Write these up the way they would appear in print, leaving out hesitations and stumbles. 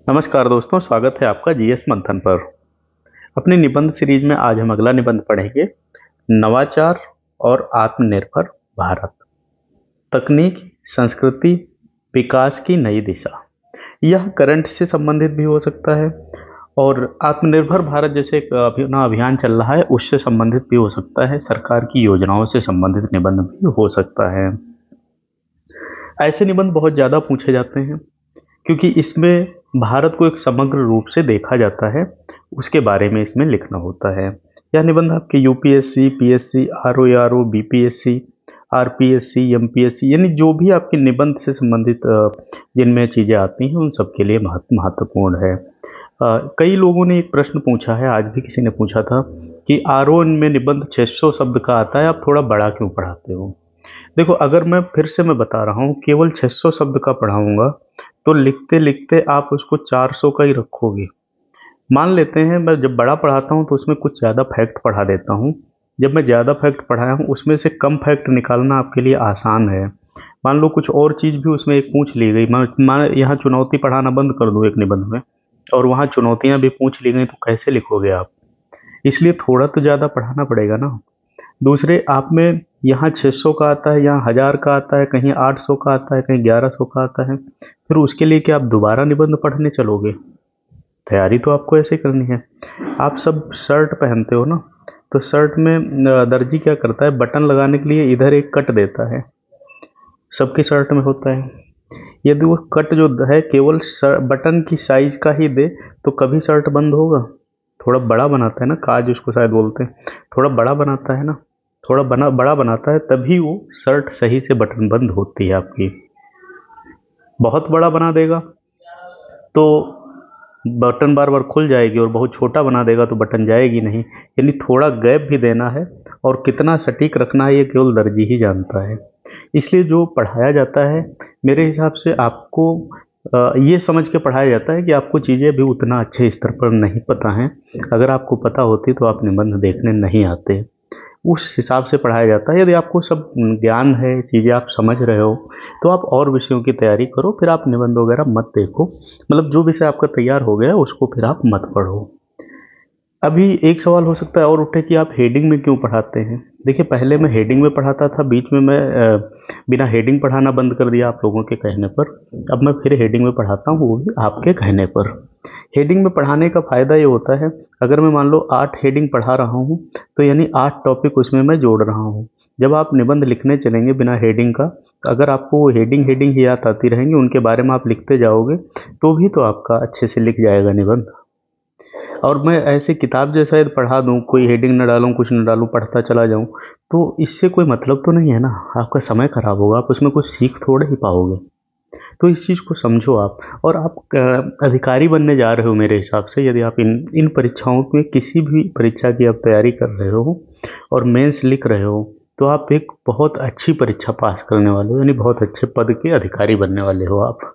नमस्कार दोस्तों, स्वागत है आपका जीएस मंथन पर। अपनी निबंध सीरीज में आज हम अगला निबंध पढ़ेंगे। नवाचार और आत्मनिर्भर भारत, तकनीक, संस्कृति, विकास की नई दिशा। यह करंट से संबंधित भी हो सकता है और आत्मनिर्भर भारत जैसे एक अभियान चल रहा है उससे संबंधित भी हो सकता है। सरकार की योजनाओं से संबंधित निबंध भी हो सकता है। ऐसे निबंध बहुत ज़्यादा पूछे जाते हैं क्योंकि इसमें भारत को एक समग्र रूप से देखा जाता है, उसके बारे में इसमें लिखना होता है। यह निबंध आपके UPSC, PSC, RO, BPSC, RPSC, MPSC यानी जो भी आपके निबंध से संबंधित जिनमें चीज़ें आती हैं उन सब के लिए महत्वपूर्ण है। कई लोगों ने एक प्रश्न पूछा है, आज भी किसी ने पूछा था कि आरओ में निबंध 600 शब्द का आता है, आप थोड़ा बड़ा क्यों पढ़ाते हो। देखो, अगर मैं फिर से बता रहा हूँ, केवल 600 शब्द का पढ़ाऊंगा तो लिखते लिखते आप उसको 400 का ही रखोगे। मान लेते हैं मैं जब बड़ा पढ़ाता हूँ तो उसमें कुछ ज़्यादा फैक्ट पढ़ा देता हूँ। जब मैं ज़्यादा फैक्ट पढ़ाया हूँ उसमें से कम फैक्ट निकालना आपके लिए आसान है। मान लो कुछ और चीज़ भी उसमें एक पूछ ली गई, मैं यहाँ चुनौती पढ़ाना बंद कर दूँ एक निबंध में और वहाँ चुनौतियाँ भी पूछ ली गई, तो कैसे लिखोगे आप। इसलिए थोड़ा तो ज़्यादा पढ़ाना पड़ेगा ना। दूसरे, आप में यहाँ 600 का आता है, यहाँ 1000 का आता है, कहीं 800 का आता है, कहीं 1100 का आता है। फिर उसके लिए क्या आप दोबारा निबंध पढ़ने चलोगे। तैयारी तो आपको ऐसे करनी है। आप सब शर्ट पहनते हो ना, तो शर्ट में दर्जी क्या करता है, बटन लगाने के लिए इधर एक कट देता है, सबकी शर्ट में होता है। यदि वो कट जो है केवल बटन की साइज का ही दे तो कभी शर्ट बंद होगा। थोड़ा बड़ा बनाता है ना, काज उसको शायद बोलते हैं, थोड़ा बड़ा बनाता है ना, थोड़ा बड़ा बनाता है तभी वो शर्ट सही से बटन बंद होती है आपकी। बहुत बड़ा बना देगा तो बटन बार बार खुल जाएगी और बहुत छोटा बना देगा तो बटन जाएगी नहीं। यानी थोड़ा गैप भी देना है और कितना सटीक रखना है ये केवल दर्जी ही जानता है। इसलिए जो पढ़ाया जाता है मेरे हिसाब से आपको ये समझ के पढ़ाया जाता है कि आपको चीज़ें भी उतना अच्छे स्तर पर नहीं पता हैं। अगर आपको पता होती तो आप निबंध देखने नहीं आते। उस हिसाब से पढ़ाया जाता है। यदि आपको सब ज्ञान है, चीज़ें आप समझ रहे हो, तो आप और विषयों की तैयारी करो, फिर आप निबंध वगैरह मत देखो। मतलब जो विषय आपका तैयार हो गया उसको फिर आप मत पढ़ो। अभी एक सवाल हो सकता है और उठे कि आप हेडिंग में क्यों पढ़ाते हैं। देखिए, पहले मैं हेडिंग में पढ़ाता था, बीच में मैं बिना हेडिंग पढ़ाना बंद कर दिया आप लोगों के कहने पर। अब मैं फिर हेडिंग में पढ़ाता हूँ, वो भी आपके कहने पर। हेडिंग में पढ़ाने का फ़ायदा ये होता है, अगर मैं मान लो 8 हेडिंग पढ़ा रहा हूँ तो यानी 8 टॉपिक उसमें मैं जोड़ रहा हूँ। जब आप निबंध लिखने चलेंगे बिना हेडिंग का, अगर आपको वो हेडिंग ही याद आती रहेंगी, उनके बारे में आप लिखते जाओगे तो भी तो आपका अच्छे से लिख जाएगा निबंध। और मैं ऐसे किताब जैसा यदि पढ़ा दूँ, कोई हेडिंग न डालूँ, कुछ न डालूँ, पढ़ता चला जाऊँ, तो इससे कोई मतलब तो नहीं है ना। आपका समय खराब होगा, आप उसमें कुछ सीख थोड़े ही पाओगे। तो इस चीज़ को समझो आप। और आप अधिकारी बनने जा रहे हो मेरे हिसाब से, यदि आप इन परीक्षाओं में किसी भी परीक्षा की आप तैयारी कर रहे हो और मेंस लिख रहे हो, तो आप एक बहुत अच्छी परीक्षा पास करने वाले हो, यानी बहुत अच्छे पद के अधिकारी बनने वाले हो आप।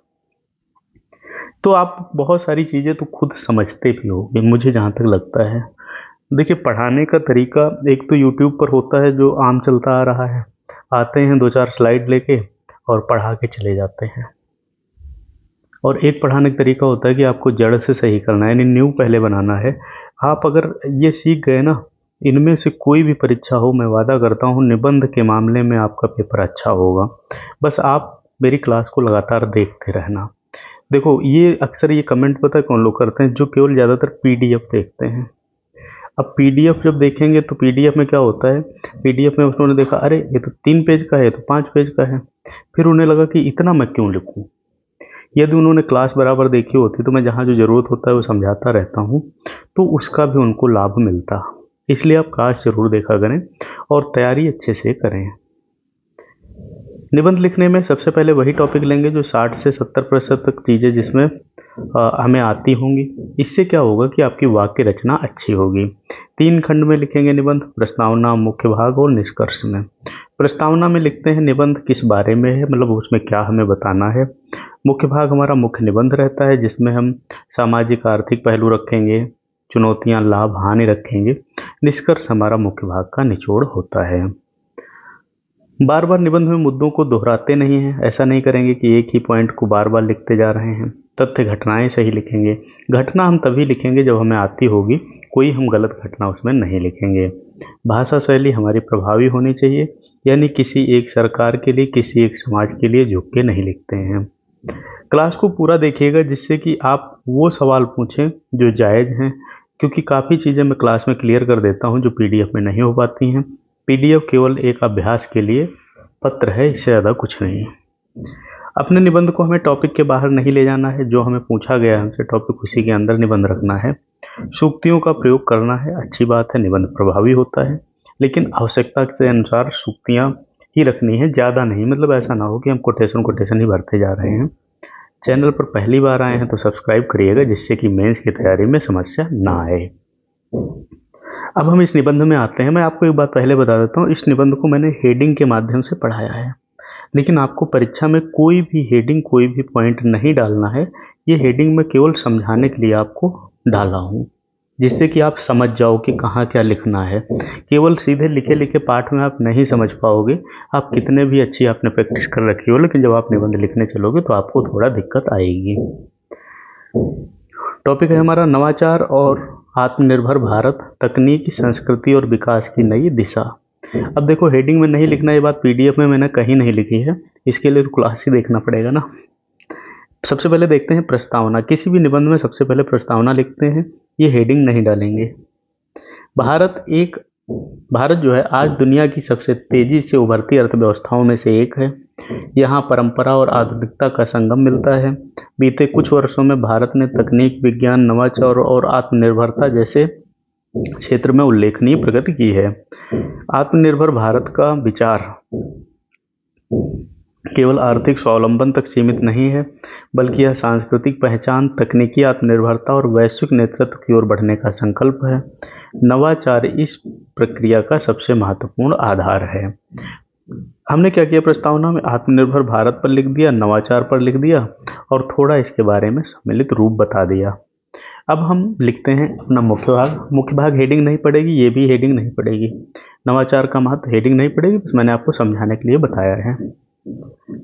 तो आप बहुत सारी चीज़ें तो खुद समझते भी हो, ये मुझे जहाँ तक लगता है। देखिए, पढ़ाने का तरीका एक तो यूट्यूब पर होता है जो आम चलता आ रहा है, आते हैं 2-4 स्लाइड लेके और पढ़ा के चले जाते हैं। और एक पढ़ाने का तरीका होता है कि आपको जड़ से सही करना है, यानी न्यू पहले बनाना है। आप अगर ये सीख गए ना, इनमें से कोई भी परीक्षा हो, मैं वादा करता हूँ निबंध के मामले में आपका पेपर अच्छा होगा। बस आप मेरी क्लास को लगातार देखते रहना। देखो, ये अक्सर ये कमेंट पता है कौन लोग करते हैं, जो केवल ज़्यादातर पीडीएफ देखते हैं। अब पीडीएफ जब देखेंगे तो पीडीएफ में क्या होता है, पीडीएफ में उन्होंने देखा अरे ये तो 3 पेज का है, ये तो 5 पेज का है। फिर उन्हें लगा कि इतना मैं क्यों लिखूं। यदि उन्होंने क्लास बराबर देखी होती तो मैं जहाँ जो ज़रूरत होता है वो समझाता रहता हूँ, तो उसका भी उनको लाभ मिलता। इसलिए आप क्लास ज़रूर देखा करें और तैयारी अच्छे से करें। निबंध लिखने में सबसे पहले वही टॉपिक लेंगे जो 60 से 70% तक चीज़ें जिसमें हमें आती होंगी। इससे क्या होगा कि आपकी वाक्य रचना अच्छी होगी। 3 खंड में लिखेंगे निबंध, प्रस्तावना, मुख्य भाग और निष्कर्ष में। प्रस्तावना में लिखते हैं निबंध किस बारे में है, मतलब उसमें क्या हमें बताना है। मुख्य भाग हमारा मुख्य निबंध रहता है जिसमें हम सामाजिक आर्थिक पहलू रखेंगे, चुनौतियाँ, लाभ, हानि रखेंगे। निष्कर्ष हमारा मुख्य भाग का निचोड़ होता है। बार बार निबंध में मुद्दों को दोहराते नहीं हैं, ऐसा नहीं करेंगे कि एक ही पॉइंट को बार बार लिखते जा रहे हैं। तथ्य घटनाएं सही लिखेंगे। घटना हम तभी लिखेंगे जब हमें आती होगी, कोई हम गलत घटना उसमें नहीं लिखेंगे। भाषा शैली हमारी प्रभावी होनी चाहिए, यानी किसी एक सरकार के लिए, किसी एक समाज के लिए झुक के नहीं लिखते हैं। क्लास को पूरा देखिएगा जिससे कि आप वो सवाल पूछें जो जायज़ हैं, क्योंकि काफ़ी चीज़ें मैं क्लास में क्लियर कर देता हूँ जो पीडीएफ में नहीं हो पाती हैं। पीडीएफ केवल एक अभ्यास के लिए पत्र है, इससे ज़्यादा कुछ नहीं। अपने निबंध को हमें टॉपिक के बाहर नहीं ले जाना है, जो हमें पूछा गया है हमसे टॉपिक उसी के अंदर निबंध रखना है। सूक्तियों का प्रयोग करना है, अच्छी बात है, निबंध प्रभावी होता है, लेकिन आवश्यकता के अनुसार सूक्तियाँ ही रखनी है, ज़्यादा नहीं। मतलब ऐसा ना हो कि हम कोटेशन ही भरते जा रहे हैं। चैनल पर पहली बार आए हैं तो सब्सक्राइब करिएगा, जिससे कि मेंस की तैयारी में समस्या ना आए। अब हम इस निबंध में आते हैं। मैं आपको एक बात पहले बता देता हूँ, इस निबंध को मैंने हेडिंग के माध्यम से पढ़ाया है, लेकिन आपको परीक्षा में कोई भी हेडिंग, कोई भी पॉइंट नहीं डालना है। ये हेडिंग मैं केवल समझाने के लिए आपको डाला हूँ, जिससे कि आप समझ जाओ कि कहाँ क्या लिखना है। केवल सीधे लिखे लिखे पाठ में आप नहीं समझ पाओगे, आप कितने भी अच्छी आपने प्रैक्टिस कर रखी हो, लेकिन जब आप निबंध लिखने चलोगे तो आपको थोड़ा दिक्कत आएगी। टॉपिक है हमारा नवाचार और आत्मनिर्भर भारत, तकनीकी, संस्कृति और विकास की नई दिशा। अब देखो, हेडिंग में नहीं लिखना, ये बात पीडीएफ में मैंने कहीं नहीं लिखी है, इसके लिए तो क्लास ही देखना पड़ेगा ना। सबसे पहले देखते हैं प्रस्तावना। किसी भी निबंध में सबसे पहले प्रस्तावना लिखते हैं, ये हेडिंग नहीं डालेंगे। भारत जो है आज दुनिया की सबसे तेजी से उभरती अर्थव्यवस्थाओं में से एक है। यहाँ परंपरा और आधुनिकता का संगम मिलता है। बीते कुछ वर्षों में भारत ने तकनीक, विज्ञान, नवाचार और आत्मनिर्भरता जैसे क्षेत्र में उल्लेखनीय प्रगति की है। आत्मनिर्भर भारत का विचार केवल आर्थिक स्वावलंबन तक सीमित नहीं है, बल्कि यह सांस्कृतिक पहचान, तकनीकी आत्मनिर्भरता और वैश्विक नेतृत्व की ओर बढ़ने का संकल्प है। नवाचार इस प्रक्रिया का सबसे महत्वपूर्ण आधार है। हमने क्या किया, प्रस्तावना में आत्मनिर्भर भारत पर लिख दिया, नवाचार पर लिख दिया और थोड़ा इसके बारे में सम्मिलित रूप बता दिया। अब हम लिखते हैं अपना मुख्य भाग। मुख्य भाग हेडिंग नहीं पड़ेगी, ये भी हेडिंग नहीं पड़ेगी। नवाचार का महत्व हेडिंग नहीं पड़ेगी, बस मैंने आपको समझाने के लिए बताया है।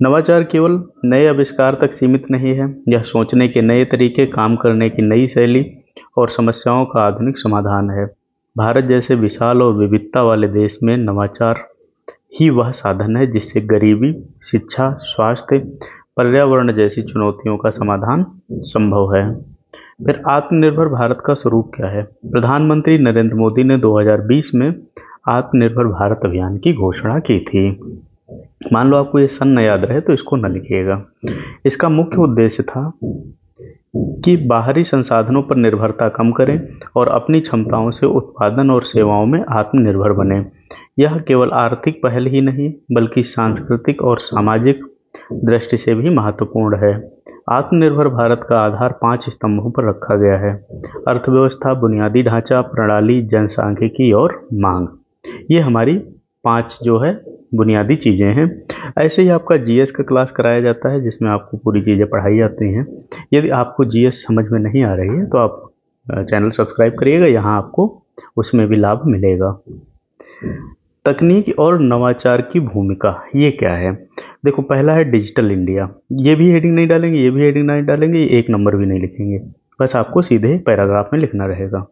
नवाचार केवल नए आविष्कार तक सीमित नहीं है, यह सोचने के नए तरीके, काम करने की नई शैली और समस्याओं का आधुनिक समाधान है। भारत जैसे विशाल और विविधता वाले देश में नवाचार ही वह साधन है जिससे गरीबी, शिक्षा, स्वास्थ्य, पर्यावरण जैसी चुनौतियों का समाधान संभव है। फिर आत्मनिर्भर भारत का स्वरूप क्या है? प्रधानमंत्री नरेंद्र मोदी ने 2020 में आत्मनिर्भर भारत अभियान की घोषणा की थी। मान लो आपको ये सन न याद रहे तो इसको न लिखिएगा। इसका मुख्य उद्देश्य था कि बाहरी संसाधनों पर निर्भरता कम करें और अपनी क्षमताओं से उत्पादन और सेवाओं में आत्मनिर्भर बने। यह केवल आर्थिक पहल ही नहीं, बल्कि सांस्कृतिक और सामाजिक दृष्टि से भी महत्वपूर्ण है। आत्मनिर्भर भारत का आधार 5 स्तंभों पर रखा गया है: अर्थव्यवस्था, बुनियादी ढांचा, प्रणाली, जनसांख्यिकी और मांग। ये हमारी 5 जो है बुनियादी चीज़ें हैं। ऐसे ही आपका जीएस का क्लास कराया जाता है, जिसमें आपको पूरी चीज़ें पढ़ाई जाती हैं। यदि आपको जीएस समझ में नहीं आ रही है तो आप चैनल सब्सक्राइब करिएगा, यहाँ आपको उसमें भी लाभ मिलेगा। तकनीक और नवाचार की भूमिका, ये क्या है? देखो, पहला है डिजिटल इंडिया। ये भी हेडिंग नहीं डालेंगे, ये भी हेडिंग नहीं डालेंगे, ये एक नंबर भी नहीं लिखेंगे, बस आपको सीधे पैराग्राफ में लिखना रहेगा।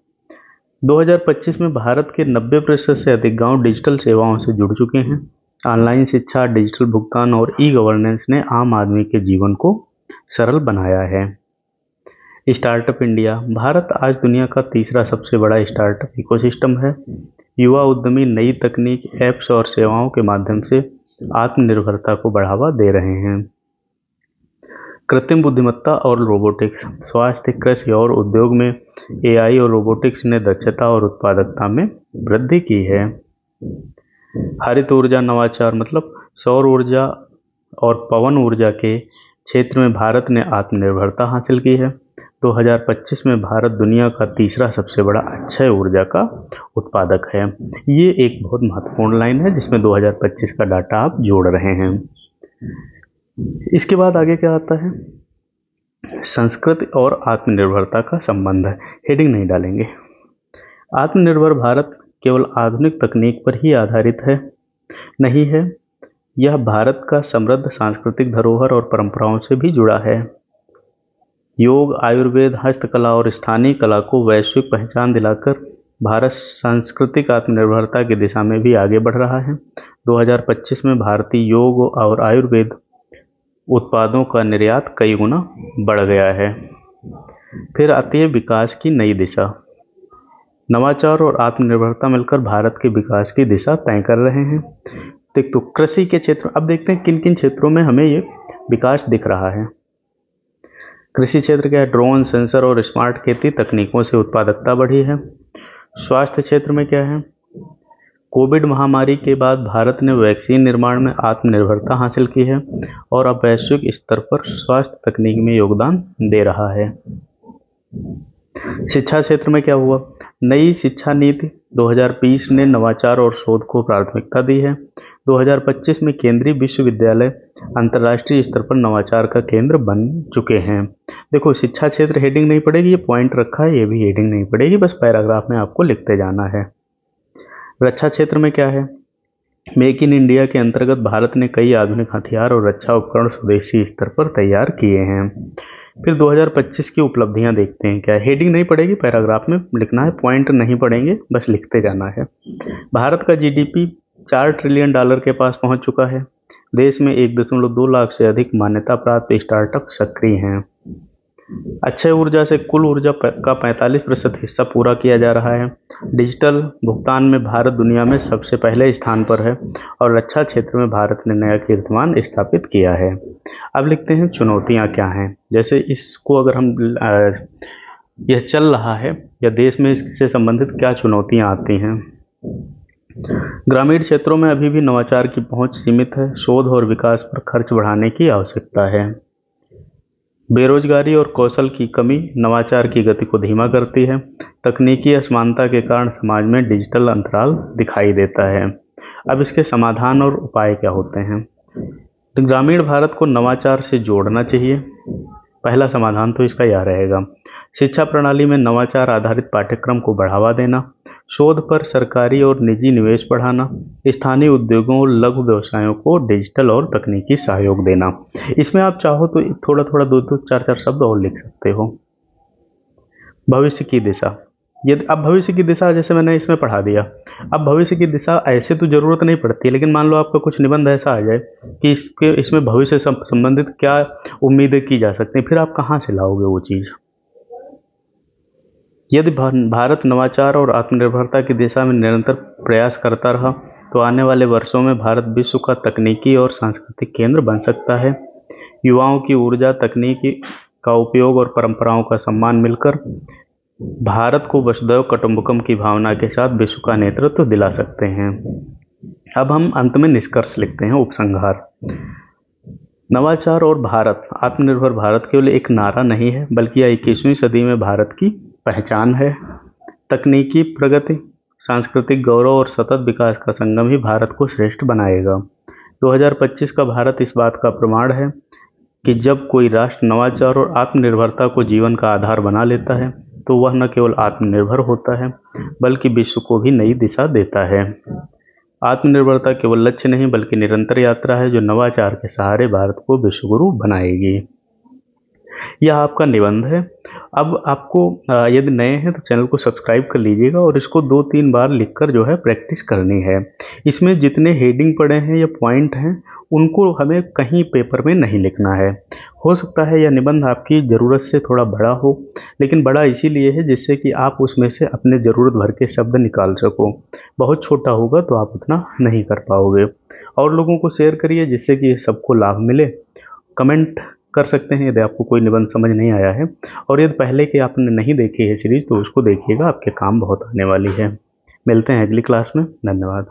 2025 में भारत के 90% से अधिक गांव डिजिटल सेवाओं से जुड़ चुके हैं। ऑनलाइन शिक्षा, डिजिटल भुगतान और ई गवर्नेंस ने आम आदमी के जीवन को सरल बनाया है। स्टार्टअप इंडिया, भारत आज दुनिया का तीसरा सबसे बड़ा स्टार्टअप इकोसिस्टम है। युवा उद्यमी नई तकनीक, ऐप्स और सेवाओं के माध्यम से आत्मनिर्भरता को बढ़ावा दे रहे हैं। कृत्रिम बुद्धिमत्ता और रोबोटिक्स, स्वास्थ्य, कृषि और उद्योग में एआई और रोबोटिक्स ने दक्षता और उत्पादकता में वृद्धि की है। हरित ऊर्जा नवाचार, मतलब सौर ऊर्जा और पवन ऊर्जा के क्षेत्र में भारत ने आत्मनिर्भरता हासिल की है। 2025 में भारत दुनिया का तीसरा सबसे बड़ा अक्षय ऊर्जा का उत्पादक है। ये एक बहुत महत्वपूर्ण लाइन है जिसमें 2025 का डाटा आप जोड़ रहे हैं। इसके बाद आगे क्या आता है? संस्कृति और आत्मनिर्भरता का संबंध है। हेडिंग नहीं डालेंगे। आत्मनिर्भर भारत केवल आधुनिक तकनीक पर ही आधारित है नहीं है, यह भारत का समृद्ध सांस्कृतिक धरोहर और परंपराओं से भी जुड़ा है। योग, आयुर्वेद, हस्तकला और स्थानीय कला को वैश्विक पहचान दिलाकर भारत सांस्कृतिक आत्मनिर्भरता की दिशा में भी आगे बढ़ रहा है। 2025 में भारतीय योग और आयुर्वेद उत्पादों का निर्यात कई गुना बढ़ गया है। फिर आती है विकास की नई दिशा। नवाचार और आत्मनिर्भरता मिलकर भारत के विकास की दिशा तय कर रहे हैं। तो कृषि के क्षेत्र, अब देखते हैं किन किन क्षेत्रों में हमें ये विकास दिख रहा है। कृषि क्षेत्र क्या है? ड्रोन, सेंसर और स्मार्ट खेती तकनीकों से उत्पादकता बढ़ी है। स्वास्थ्य क्षेत्र में क्या है? कोविड महामारी के बाद भारत ने वैक्सीन निर्माण में आत्मनिर्भरता हासिल की है और अब वैश्विक स्तर पर स्वास्थ्य तकनीक में योगदान दे रहा है। शिक्षा क्षेत्र में क्या हुआ? नई शिक्षा नीति 2020 ने नवाचार और शोध को प्राथमिकता दी है। 2025 में केंद्रीय विश्वविद्यालय अंतर्राष्ट्रीय स्तर पर नवाचार का केंद्र बन चुके हैं। देखो, शिक्षा क्षेत्र हेडिंग नहीं पड़ेगी, ये पॉइंट रखा है, ये भी हेडिंग नहीं पड़ेगी, बस पैराग्राफ में आपको लिखते जाना है। रक्षा क्षेत्र में क्या है? मेक इन इंडिया के अंतर्गत भारत ने कई आधुनिक हथियार और रक्षा उपकरण स्वदेशी स्तर पर तैयार किए हैं। फिर 2025 की उपलब्धियां देखते हैं। क्या हेडिंग नहीं पड़ेगी, पैराग्राफ में लिखना है, पॉइंट नहीं पड़ेंगे, बस लिखते जाना है। भारत का जीडीपी $4 ट्रिलियन के पास पहुंच चुका है। देश में 1.2 लाख से अधिक मान्यता प्राप्त स्टार्टअप सक्रिय हैं। अक्षय ऊर्जा से कुल ऊर्जा का 45% हिस्सा पूरा किया जा रहा है। डिजिटल भुगतान में भारत दुनिया में सबसे पहले स्थान पर है और रक्षा क्षेत्र में भारत ने नया कीर्तिमान स्थापित किया है। अब लिखते हैं चुनौतियां क्या हैं। जैसे इसको अगर हम यह चल रहा है या देश में इससे संबंधित क्या चुनौतियां आती हैं। ग्रामीण क्षेत्रों में अभी भी नवाचार की पहुंच सीमित है। शोध और विकास पर खर्च बढ़ाने की आवश्यकता है। बेरोजगारी और कौशल की कमी नवाचार की गति को धीमा करती है। तकनीकी असमानता के कारण समाज में डिजिटल अंतराल दिखाई देता है। अब इसके समाधान और उपाय क्या होते हैं? तो ग्रामीण भारत को नवाचार से जोड़ना चाहिए। पहला समाधान तो इसका यह रहेगा, शिक्षा प्रणाली में नवाचार आधारित पाठ्यक्रम को बढ़ावा देना, शोध पर सरकारी और निजी निवेश बढ़ाना, स्थानीय उद्योगों और लघु व्यवसायों को डिजिटल और तकनीकी सहयोग देना। इसमें आप चाहो तो थोड़ा थोड़ा 2-2, 4-4 शब्द और लिख सकते हो। भविष्य की दिशा, यदि अब भविष्य की दिशा जैसे मैंने इसमें पढ़ा दिया, अब भविष्य की दिशा ऐसे तो जरूरत नहीं पड़ती, लेकिन मान लो आपका कुछ निबंध ऐसा आ जाए कि इसमें भविष्य से संबंधित क्या उम्मीदें की जा सकती हैं, फिर आप कहाँ से लाओगे वो चीज़। यदि भारत नवाचार और आत्मनिर्भरता की दिशा में निरंतर प्रयास करता रहा तो आने वाले वर्षों में भारत विश्व का तकनीकी और सांस्कृतिक केंद्र बन सकता है। युवाओं की ऊर्जा, तकनीकी का उपयोग और परंपराओं का सम्मान मिलकर भारत को वसुधैव कुटुंबकम की भावना के साथ विश्व का नेतृत्व दिला सकते हैं। अब हम अंत में निष्कर्ष लिखते हैं, उपसंहार। नवाचार और भारत, आत्मनिर्भर भारत केवल एक नारा नहीं है, बल्कि यह 21वीं सदी में भारत की पहचान है। तकनीकी प्रगति, सांस्कृतिक गौरव और सतत विकास का संगम ही भारत को श्रेष्ठ बनाएगा। 2025 का भारत इस बात का प्रमाण है कि जब कोई राष्ट्र नवाचार और आत्मनिर्भरता को जीवन का आधार बना लेता है तो वह न केवल आत्मनिर्भर होता है बल्कि विश्व को भी नई दिशा देता है। आत्मनिर्भरता केवल लक्ष्य नहीं बल्कि निरंतर यात्रा है जो नवाचार के सहारे भारत को विश्वगुरु बनाएगी। यह आपका निबंध है। अब आपको यदि नए हैं तो चैनल को सब्सक्राइब कर लीजिएगा और इसको 2-3 बार लिखकर जो है प्रैक्टिस करनी है। इसमें जितने हेडिंग पड़े हैं या पॉइंट हैं उनको हमें कहीं पेपर में नहीं लिखना है। हो सकता है यह निबंध आपकी ज़रूरत से थोड़ा बड़ा हो, लेकिन बड़ा इसीलिए है जिससे कि आप उसमें से अपने ज़रूरत भर के शब्द निकाल सको। बहुत छोटा होगा तो आप उतना नहीं कर पाओगे। और लोगों को शेयर करिए जिससे कि सबको लाभ मिले। कमेंट कर सकते हैं यदि आपको कोई निबंध समझ नहीं आया है, और यदि पहले के आपने नहीं देखी है सीरीज तो उसको देखिएगा, आपके काम बहुत आने वाली है। मिलते हैं अगली क्लास में। धन्यवाद।